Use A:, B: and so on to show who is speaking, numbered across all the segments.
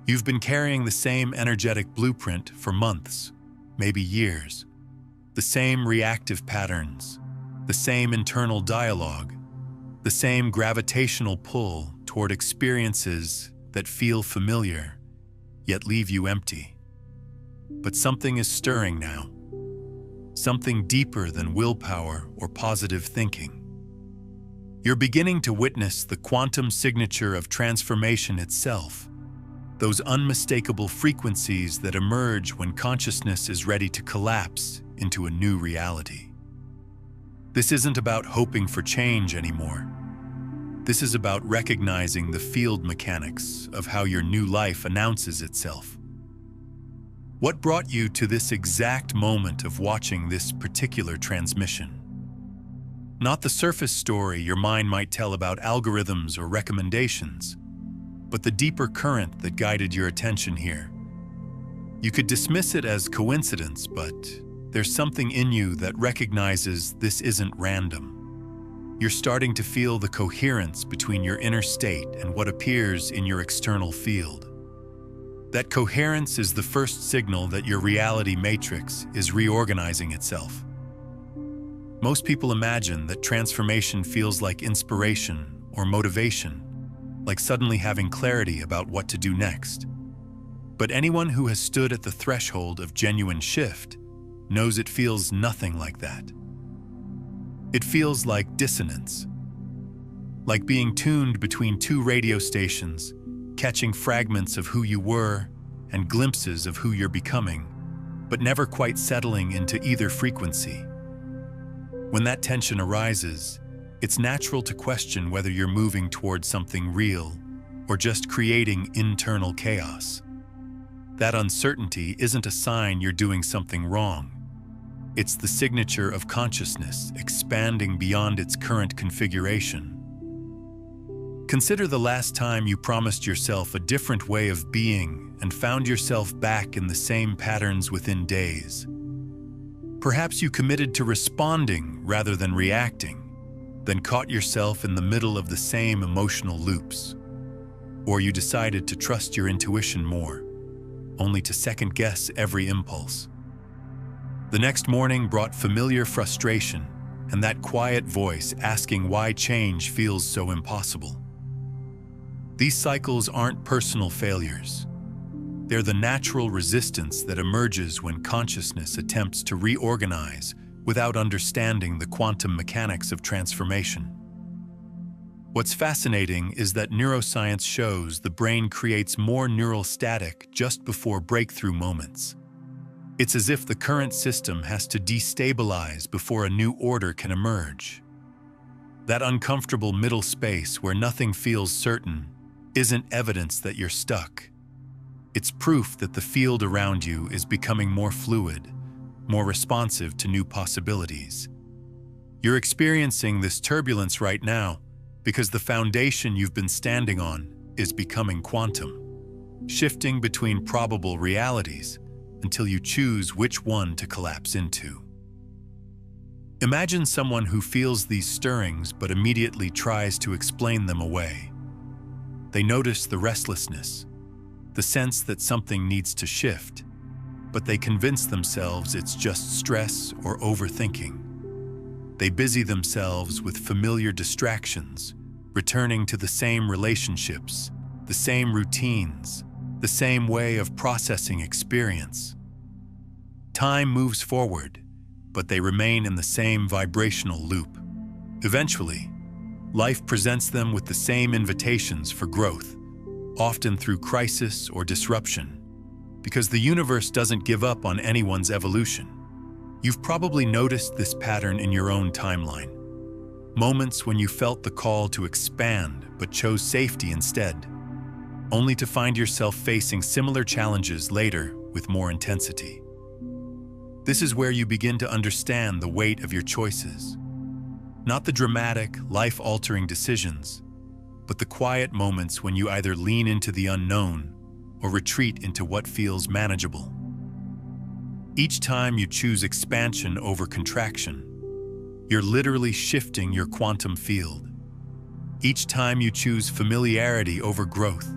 A: You've been carrying the same energetic blueprint for months, maybe years. The same reactive patterns, the same internal dialogue, the same gravitational pull toward experiences that feel familiar, yet leave you empty. But something is stirring now. Something deeper than willpower or positive thinking. You're beginning to witness the quantum signature of transformation itself, those unmistakable frequencies that emerge when consciousness is ready to collapse into a new reality. This isn't about hoping for change anymore. This is about recognizing the field mechanics of how your new life announces itself. What brought you to this exact moment of watching this particular transmission? Not the surface story your mind might tell about algorithms or recommendations, but the deeper current that guided your attention here. You could dismiss it as coincidence, but there's something in you that recognizes this isn't random. You're starting to feel the coherence between your inner state and what appears in your external field. That coherence is the first signal that your reality matrix is reorganizing itself. Most people imagine that transformation feels like inspiration or motivation, like suddenly having clarity about what to do next. But anyone who has stood at the threshold of genuine shift knows it feels nothing like that. It feels like dissonance, like being tuned between two radio stations, catching fragments of who you were and glimpses of who you're becoming, but never quite settling into either frequency. When that tension arises, it's natural to question whether you're moving toward something real or just creating internal chaos. That uncertainty isn't a sign you're doing something wrong. It's the signature of consciousness expanding beyond its current configuration. Consider the last time you promised yourself a different way of being and found yourself back in the same patterns within days. Perhaps you committed to responding rather than reacting, then caught yourself in the middle of the same emotional loops. Or you decided to trust your intuition more, only to second-guess every impulse. The next morning brought familiar frustration and that quiet voice asking why change feels so impossible. These cycles aren't personal failures. They're the natural resistance that emerges when consciousness attempts to reorganize without understanding the quantum mechanics of transformation. What's fascinating is that neuroscience shows the brain creates more neural static just before breakthrough moments. It's as if the current system has to destabilize before a new order can emerge. That uncomfortable middle space where nothing feels certain isn't evidence that you're stuck. It's proof that the field around you is becoming more fluid, more responsive to new possibilities. You're experiencing this turbulence right now because the foundation you've been standing on is becoming quantum, shifting between probable realities until you choose which one to collapse into. Imagine someone who feels these stirrings but immediately tries to explain them away. They notice the restlessness, the sense that something needs to shift, but they convince themselves it's just stress or overthinking. They busy themselves with familiar distractions, returning to the same relationships, the same routines, the same way of processing experience. Time moves forward, but they remain in the same vibrational loop. Eventually, life presents them with the same invitations for growth, often through crisis or disruption, because the universe doesn't give up on anyone's evolution. You've probably noticed this pattern in your own timeline. Moments when you felt the call to expand but chose safety instead, only to find yourself facing similar challenges later with more intensity. This is where you begin to understand the weight of your choices. Not the dramatic, life-altering decisions, but the quiet moments when you either lean into the unknown or retreat into what feels manageable. Each time you choose expansion over contraction, you're literally shifting your quantum field. Each time you choose familiarity over growth,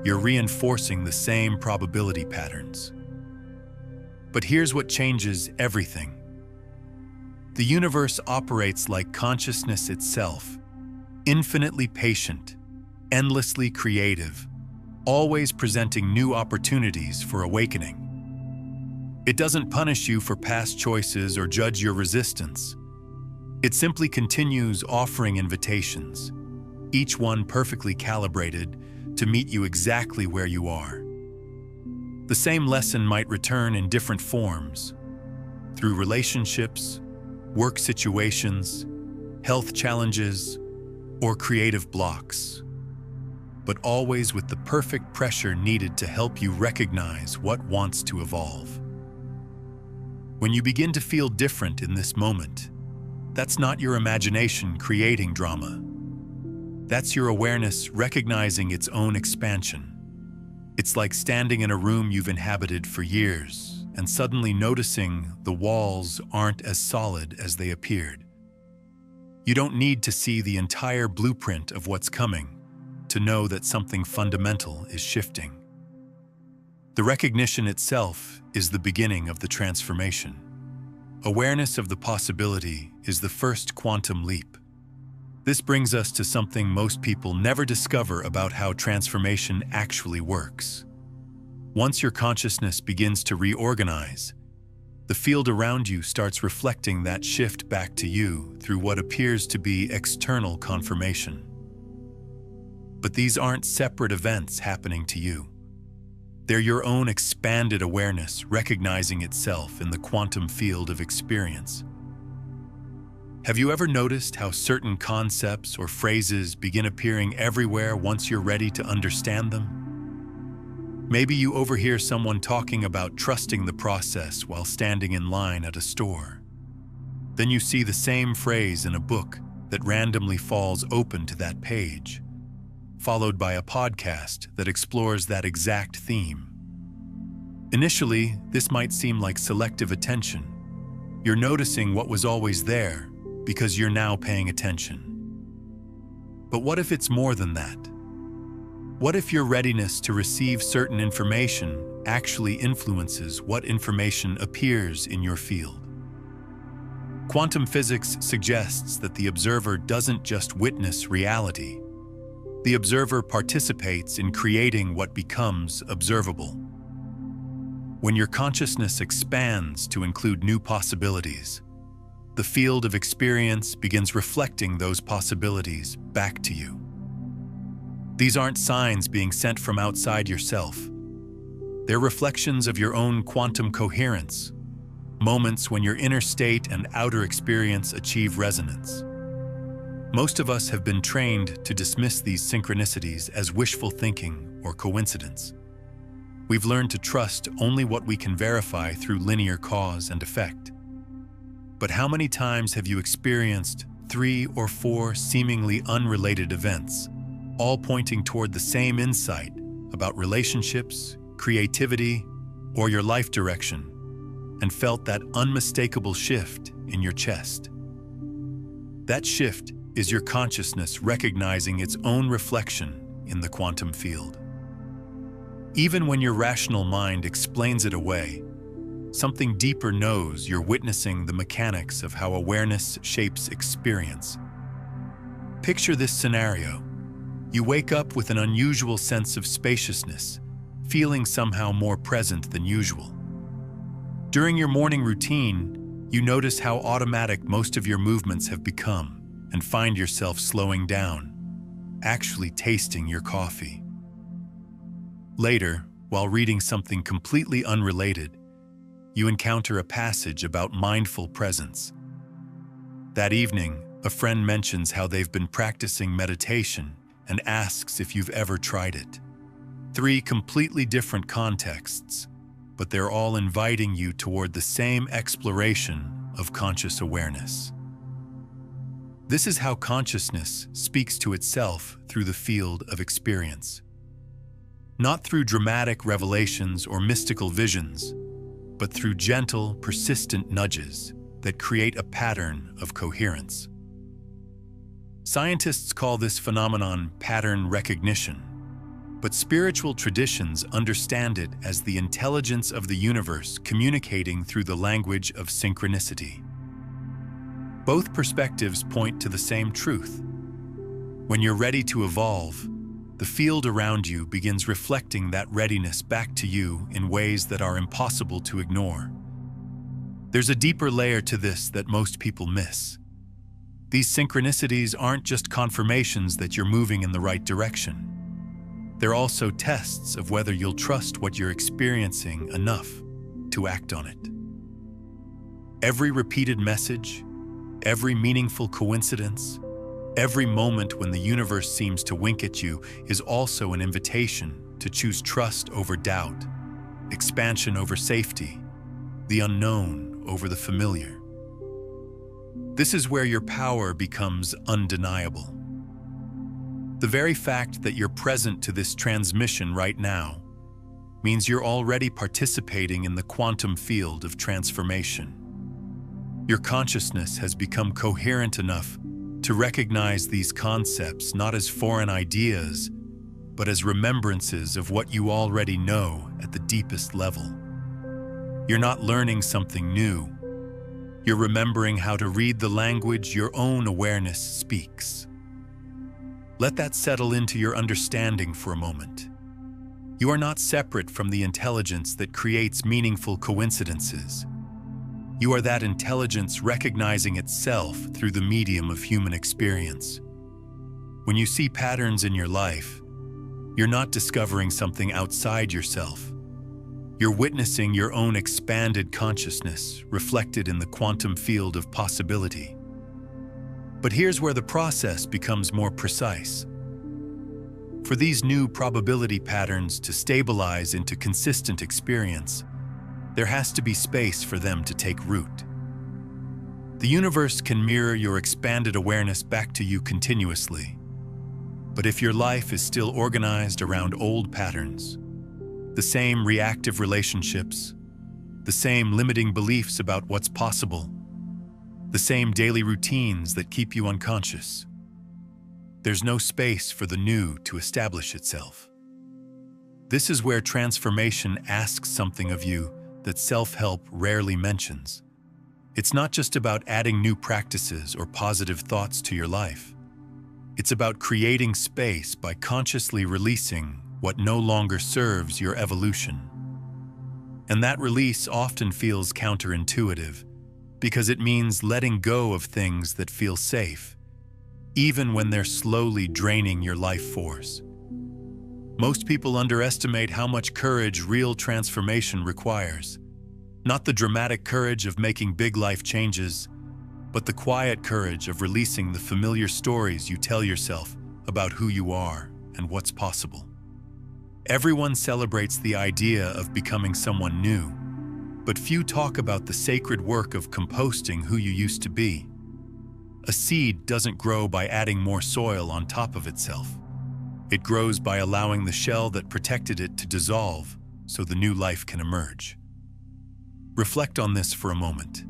A: you're reinforcing the same probability patterns. But here's what changes everything. The universe operates like consciousness itself, infinitely patient, endlessly creative, always presenting new opportunities for awakening. It doesn't punish you for past choices or judge your resistance. It simply continues offering invitations, each one perfectly calibrated to meet you exactly where you are. The same lesson might return in different forms, through relationships, work situations, health challenges, or creative blocks, but always with the perfect pressure needed to help you recognize what wants to evolve. When you begin to feel different in this moment, that's not your imagination creating drama. That's your awareness recognizing its own expansion. It's like standing in a room you've inhabited for years and suddenly noticing the walls aren't as solid as they appeared. You don't need to see the entire blueprint of what's coming to know that something fundamental is shifting. The recognition itself is the beginning of the transformation. Awareness of the possibility is the first quantum leap. This brings us to something most people never discover about how transformation actually works. Once your consciousness begins to reorganize, the field around you starts reflecting that shift back to you through what appears to be external confirmation. But these aren't separate events happening to you. They're your own expanded awareness recognizing itself in the quantum field of experience. Have you ever noticed how certain concepts or phrases begin appearing everywhere once you're ready to understand them? Maybe you overhear someone talking about trusting the process while standing in line at a store. Then you see the same phrase in a book that randomly falls open to that page, followed by a podcast that explores that exact theme. Initially, this might seem like selective attention. You're noticing what was always there because you're now paying attention. But what if it's more than that? What if your readiness to receive certain information actually influences what information appears in your field? Quantum physics suggests that the observer doesn't just witness reality. The observer participates in creating what becomes observable. When your consciousness expands to include new possibilities, the field of experience begins reflecting those possibilities back to you. These aren't signs being sent from outside yourself. They're reflections of your own quantum coherence, moments when your inner state and outer experience achieve resonance. Most of us have been trained to dismiss these synchronicities as wishful thinking or coincidence. We've learned to trust only what we can verify through linear cause and effect. But how many times have you experienced 3 or 4 seemingly unrelated events, all pointing toward the same insight about relationships, creativity, or your life direction, and felt that unmistakable shift in your chest? That shift is your consciousness recognizing its own reflection in the quantum field. Even when your rational mind explains it away, something deeper knows you're witnessing the mechanics of how awareness shapes experience. Picture this scenario. You wake up with an unusual sense of spaciousness, feeling somehow more present than usual. During your morning routine, you notice how automatic most of your movements have become and find yourself slowing down, actually tasting your coffee. Later, while reading something completely unrelated, you encounter a passage about mindful presence. That evening, a friend mentions how they've been practicing meditation and asks if you've ever tried it. 3 completely different contexts, but they're all inviting you toward the same exploration of conscious awareness. This is how consciousness speaks to itself through the field of experience. Not through dramatic revelations or mystical visions, but through gentle, persistent nudges that create a pattern of coherence. Scientists call this phenomenon pattern recognition. But spiritual traditions understand it as the intelligence of the universe communicating through the language of synchronicity. Both perspectives point to the same truth. When you're ready to evolve, the field around you begins reflecting that readiness back to you in ways that are impossible to ignore. There's a deeper layer to this that most people miss. These synchronicities aren't just confirmations that you're moving in the right direction. They're also tests of whether you'll trust what you're experiencing enough to act on it. Every repeated message, every meaningful coincidence, every moment when the universe seems to wink at you is also an invitation to choose trust over doubt, expansion over safety, the unknown over the familiar. This is where your power becomes undeniable. The very fact that you're present to this transmission right now means you're already participating in the quantum field of transformation. Your consciousness has become coherent enough to recognize these concepts not as foreign ideas, but as remembrances of what you already know at the deepest level. You're not learning something new. You're remembering how to read the language your own awareness speaks. Let that settle into your understanding for a moment. You are not separate from the intelligence that creates meaningful coincidences. You are that intelligence recognizing itself through the medium of human experience. When you see patterns in your life, you're not discovering something outside yourself. You're witnessing your own expanded consciousness reflected in the quantum field of possibility. But here's where the process becomes more precise. For these new probability patterns to stabilize into consistent experience, there has to be space for them to take root. The universe can mirror your expanded awareness back to you continuously. But if your life is still organized around old patterns, the same reactive relationships, the same limiting beliefs about what's possible, the same daily routines that keep you unconscious, there's no space for the new to establish itself. This is where transformation asks something of you that self-help rarely mentions. It's not just about adding new practices or positive thoughts to your life. It's about creating space by consciously releasing what no longer serves your evolution. And that release often feels counterintuitive because it means letting go of things that feel safe, even when they're slowly draining your life force. Most people underestimate how much courage real transformation requires. Not the dramatic courage of making big life changes, but the quiet courage of releasing the familiar stories you tell yourself about who you are and what's possible. Everyone celebrates the idea of becoming someone new, but few talk about the sacred work of composting who you used to be. A seed doesn't grow by adding more soil on top of itself. It grows by allowing the shell that protected it to dissolve so the new life can emerge. Reflect on this for a moment.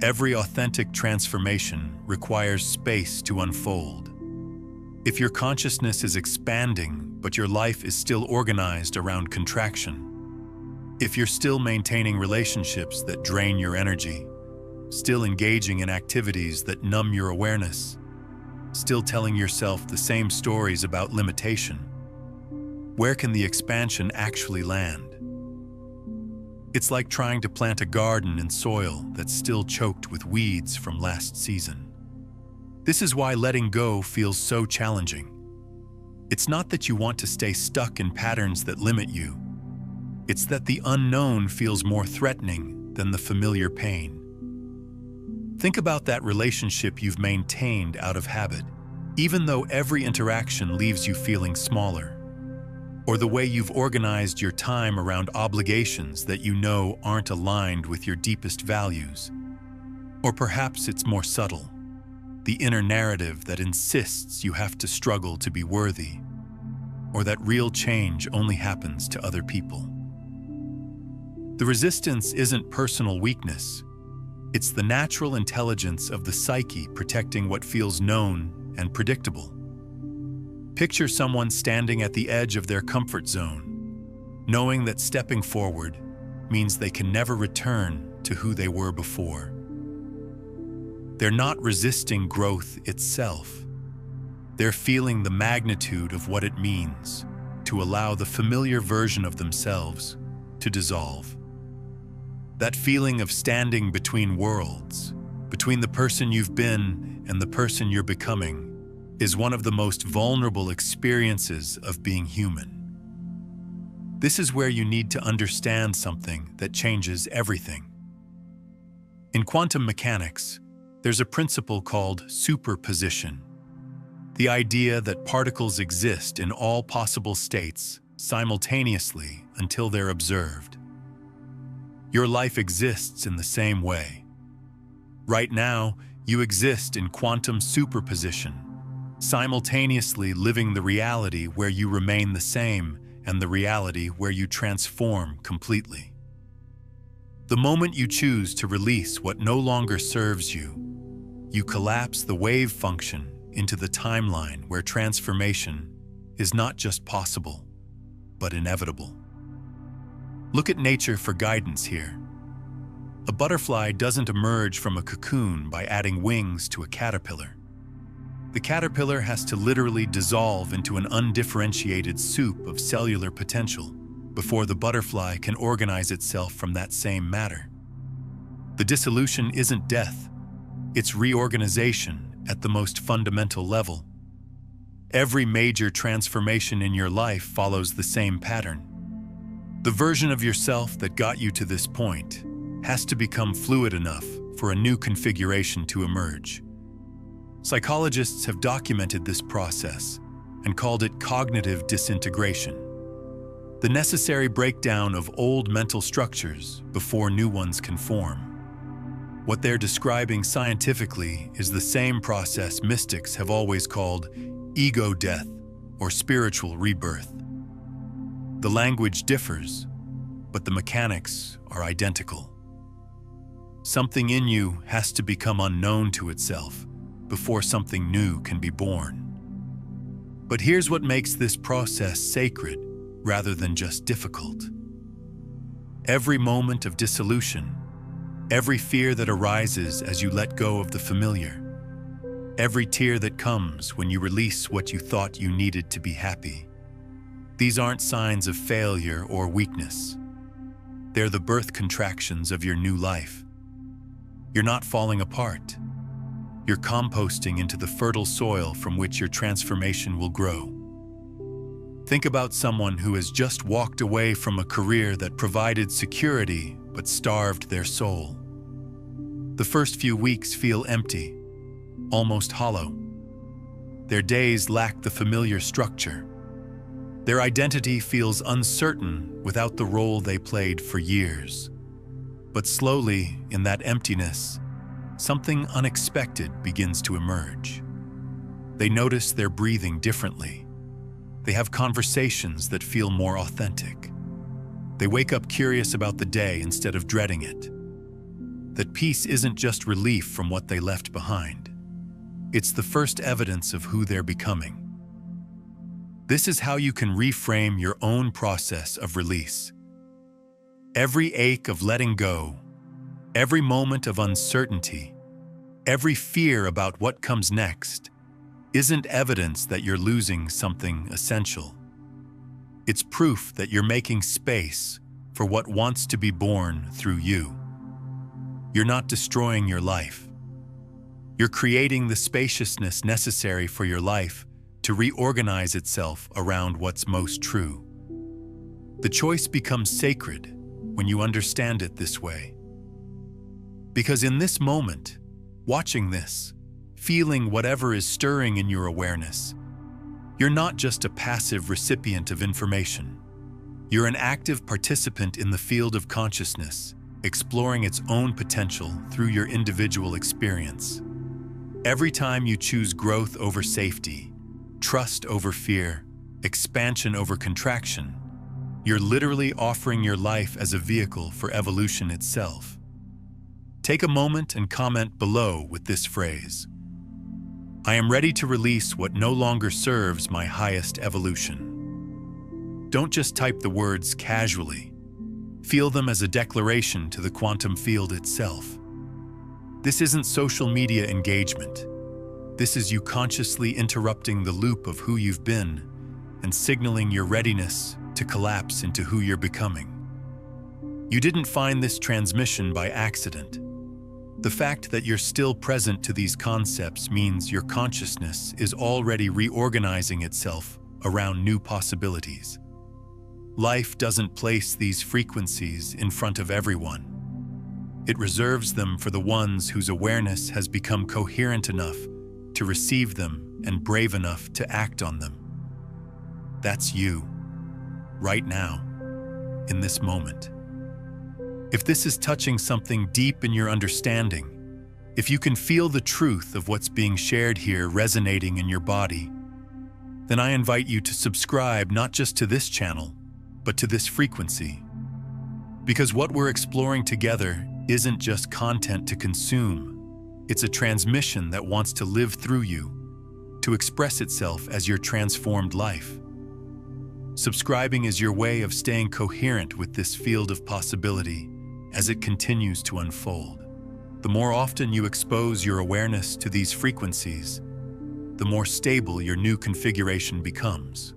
A: Every authentic transformation requires space to unfold. If your consciousness is expanding, but your life is still organized around contraction, if you're still maintaining relationships that drain your energy, still engaging in activities that numb your awareness, still telling yourself the same stories about limitation, where can the expansion actually land? It's like trying to plant a garden in soil that's still choked with weeds from last season. This is why letting go feels so challenging. It's not that you want to stay stuck in patterns that limit you. It's that the unknown feels more threatening than the familiar pain. Think about that relationship you've maintained out of habit, even though every interaction leaves you feeling smaller. Or the way you've organized your time around obligations that you know aren't aligned with your deepest values. Or perhaps it's more subtle, the inner narrative that insists you have to struggle to be worthy, or that real change only happens to other people. The resistance isn't personal weakness. It's the natural intelligence of the psyche protecting what feels known and predictable. Picture someone standing at the edge of their comfort zone, knowing that stepping forward means they can never return to who they were before. They're not resisting growth itself. They're feeling the magnitude of what it means to allow the familiar version of themselves to dissolve. That feeling of standing between worlds, between the person you've been and the person you're becoming, is one of the most vulnerable experiences of being human. This is where you need to understand something that changes everything. In quantum mechanics, there's a principle called superposition. The idea that particles exist in all possible states simultaneously until they're observed. Your life exists in the same way. Right now, you exist in quantum superposition, simultaneously living the reality where you remain the same and the reality where you transform completely. The moment you choose to release what no longer serves you, you collapse the wave function into the timeline where transformation is not just possible, but inevitable. Look at nature for guidance here. A butterfly doesn't emerge from a cocoon by adding wings to a caterpillar. The caterpillar has to literally dissolve into an undifferentiated soup of cellular potential before the butterfly can organize itself from that same matter. The dissolution isn't death, it's reorganization at the most fundamental level. Every major transformation in your life follows the same pattern. The version of yourself that got you to this point has to become fluid enough for a new configuration to emerge. Psychologists have documented this process and called it cognitive disintegration, the necessary breakdown of old mental structures before new ones can form. What they're describing scientifically is the same process mystics have always called ego death or spiritual rebirth. The language differs, but the mechanics are identical. Something in you has to become unknown to itself before something new can be born. But here's what makes this process sacred rather than just difficult. Every moment of dissolution, every fear that arises as you let go of the familiar, every tear that comes when you release what you thought you needed to be happy, these aren't signs of failure or weakness. They're the birth contractions of your new life. You're not falling apart. You're composting into the fertile soil from which your transformation will grow. Think about someone who has just walked away from a career that provided security but starved their soul. The first few weeks feel empty, almost hollow. Their days lack the familiar structure. Their identity feels uncertain without the role they played for years. But slowly, in that emptiness, something unexpected begins to emerge. They notice they're breathing differently. They have conversations that feel more authentic. They wake up curious about the day instead of dreading it. That peace isn't just relief from what they left behind. It's the first evidence of who they're becoming. This is how you can reframe your own process of release. Every ache of letting go, every moment of uncertainty, every fear about what comes next, isn't evidence that you're losing something essential. It's proof that you're making space for what wants to be born through you. You're not destroying your life. You're creating the spaciousness necessary for your life to reorganize itself around what's most true. The choice becomes sacred when you understand it this way. Because in this moment, watching this, feeling whatever is stirring in your awareness, you're not just a passive recipient of information. You're an active participant in the field of consciousness, exploring its own potential through your individual experience. Every time you choose growth over safety, trust over fear, expansion over contraction, you're literally offering your life as a vehicle for evolution itself. Take a moment and comment below with this phrase: I am ready to release what no longer serves my highest evolution. Don't just type the words casually. Feel them as a declaration to the quantum field itself. This isn't social media engagement. This is you consciously interrupting the loop of who you've been and signaling your readiness to collapse into who you're becoming. You didn't find this transmission by accident. The fact that you're still present to these concepts means your consciousness is already reorganizing itself around new possibilities. Life doesn't place these frequencies in front of everyone. It reserves them for the ones whose awareness has become coherent enough to receive them and brave enough to act on them. That's you, right now, in this moment. If this is touching something deep in your understanding, if you can feel the truth of what's being shared here resonating in your body, then I invite you to subscribe not just to this channel, but to this frequency. Because what we're exploring together isn't just content to consume, it's a transmission that wants to live through you, to express itself as your transformed life. Subscribing is your way of staying coherent with this field of possibility as it continues to unfold. The more often you expose your awareness to these frequencies, the more stable your new configuration becomes.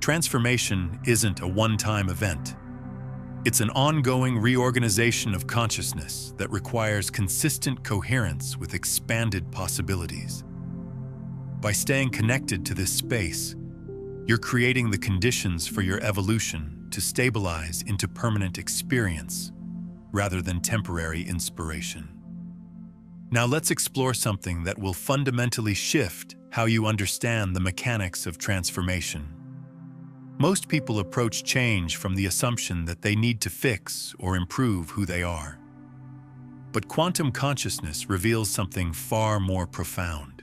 A: Transformation isn't a one-time event. It's an ongoing reorganization of consciousness that requires consistent coherence with expanded possibilities. By staying connected to this space, you're creating the conditions for your evolution to stabilize into permanent experience rather than temporary inspiration. Now let's explore something that will fundamentally shift how you understand the mechanics of transformation. Most people approach change from the assumption that they need to fix or improve who they are. But quantum consciousness reveals something far more profound.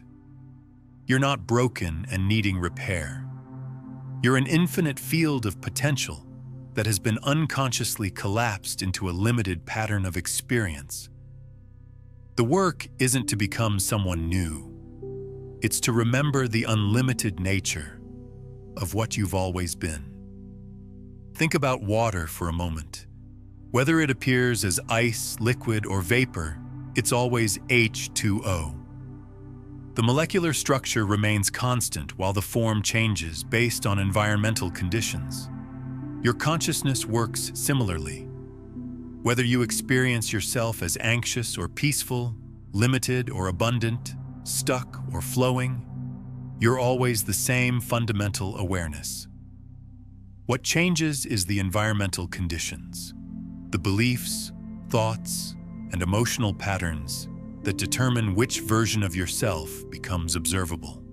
A: You're not broken and needing repair. You're an infinite field of potential that has been unconsciously collapsed into a limited pattern of experience. The work isn't to become someone new. It's to remember the unlimited nature of what you've always been. Think about water for a moment. Whether it appears as ice, liquid, or vapor, it's always H2O. The molecular structure remains constant while the form changes based on environmental conditions. Your consciousness works similarly. Whether you experience yourself as anxious or peaceful, limited or abundant, stuck or flowing, you're always the same fundamental awareness. What changes is the environmental conditions, the beliefs, thoughts, and emotional patterns that determine which version of yourself becomes observable.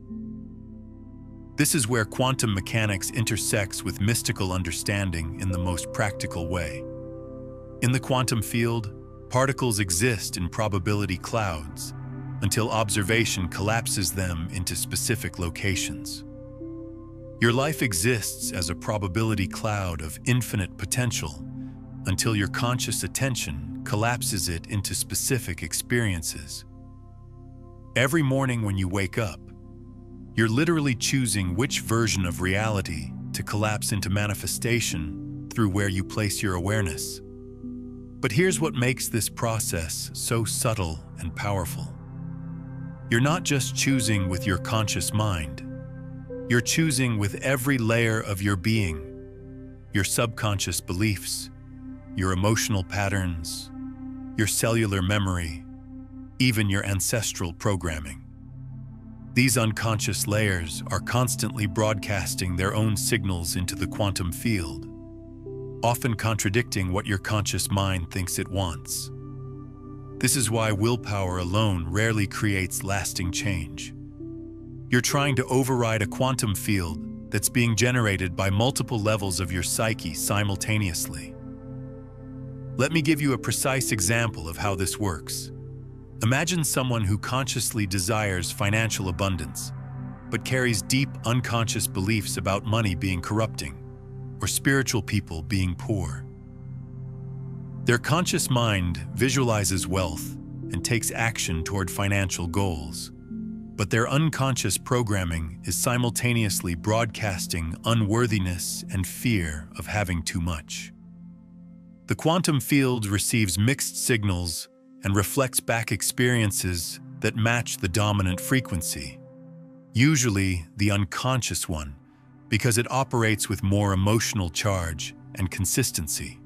A: This is where quantum mechanics intersects with mystical understanding in the most practical way. In the quantum field, particles exist in probability clouds until observation collapses them into specific locations. Your life exists as a probability cloud of infinite potential until your conscious attention collapses it into specific experiences. Every morning when you wake up, you're literally choosing which version of reality to collapse into manifestation through where you place your awareness. But here's what makes this process so subtle and powerful. You're not just choosing with your conscious mind. You're choosing with every layer of your being, your subconscious beliefs, your emotional patterns, your cellular memory, even your ancestral programming. These unconscious layers are constantly broadcasting their own signals into the quantum field, often contradicting what your conscious mind thinks it wants. This is why willpower alone rarely creates lasting change. You're trying to override a quantum field that's being generated by multiple levels of your psyche simultaneously. Let me give you a precise example of how this works. Imagine someone who consciously desires financial abundance, but carries deep unconscious beliefs about money being corrupting, or spiritual people being poor. Their conscious mind visualizes wealth and takes action toward financial goals, but their unconscious programming is simultaneously broadcasting unworthiness and fear of having too much. The quantum field receives mixed signals and reflects back experiences that match the dominant frequency, usually the unconscious one, because it operates with more emotional charge and consistency.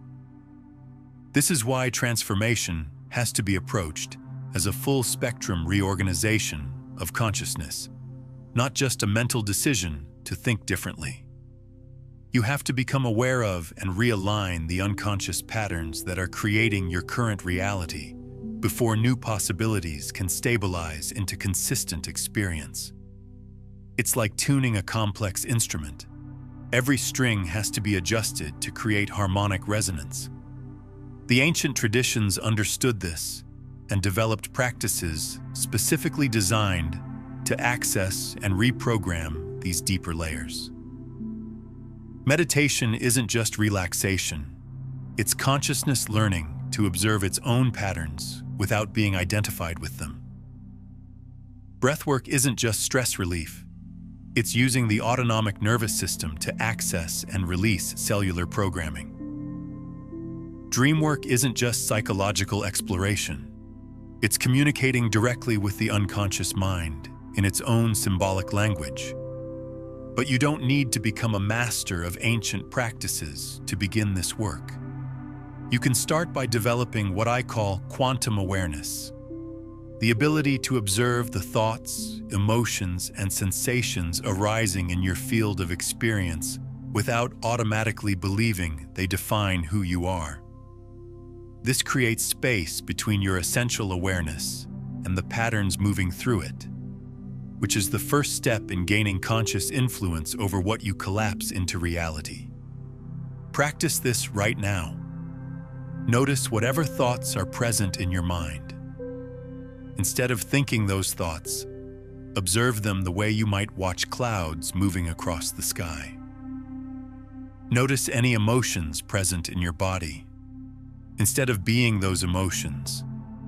A: This is why transformation has to be approached as a full-spectrum reorganization of consciousness, not just a mental decision to think differently. You have to become aware of and realign the unconscious patterns that are creating your current reality before new possibilities can stabilize into consistent experience. It's like tuning a complex instrument. Every string has to be adjusted to create harmonic resonance. The ancient traditions understood this and developed practices specifically designed to access and reprogram these deeper layers. Meditation isn't just relaxation, it's consciousness learning to observe its own patterns without being identified with them. Breathwork isn't just stress relief, it's using the autonomic nervous system to access and release cellular programming. Dreamwork isn't just psychological exploration, it's communicating directly with the unconscious mind in its own symbolic language. But you don't need to become a master of ancient practices to begin this work. You can start by developing what I call quantum awareness, the ability to observe the thoughts, emotions, and sensations arising in your field of experience without automatically believing they define who you are. This creates space between your essential awareness and the patterns moving through it, which is the first step in gaining conscious influence over what you collapse into reality. Practice this right now. Notice whatever thoughts are present in your mind. Instead of thinking those thoughts, observe them the way you might watch clouds moving across the sky. Notice any emotions present in your body. Instead of being those emotions,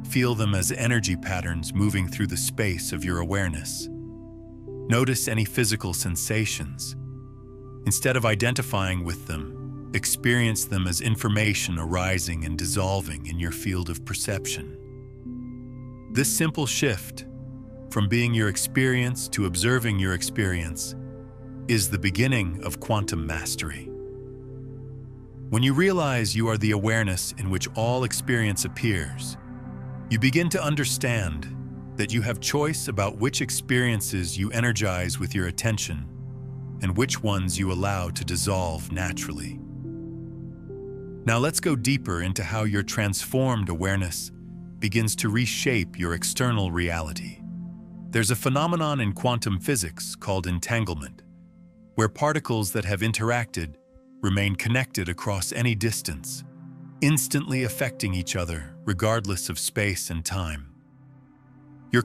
A: feel them as energy patterns moving through the space of your awareness. Notice any physical sensations. Instead of identifying with them, experience them as information arising and dissolving in your field of perception. This simple shift, from being your experience to observing your experience, is the beginning of quantum mastery. When you realize you are the awareness in which all experience appears, you begin to understand that you have choice about which experiences you energize with your attention and which ones you allow to dissolve naturally. Now let's go deeper into how your transformed awareness begins to reshape your external reality. There's a phenomenon in quantum physics called entanglement, where particles that have interacted remain connected across any distance, instantly affecting each other regardless of space and time. Your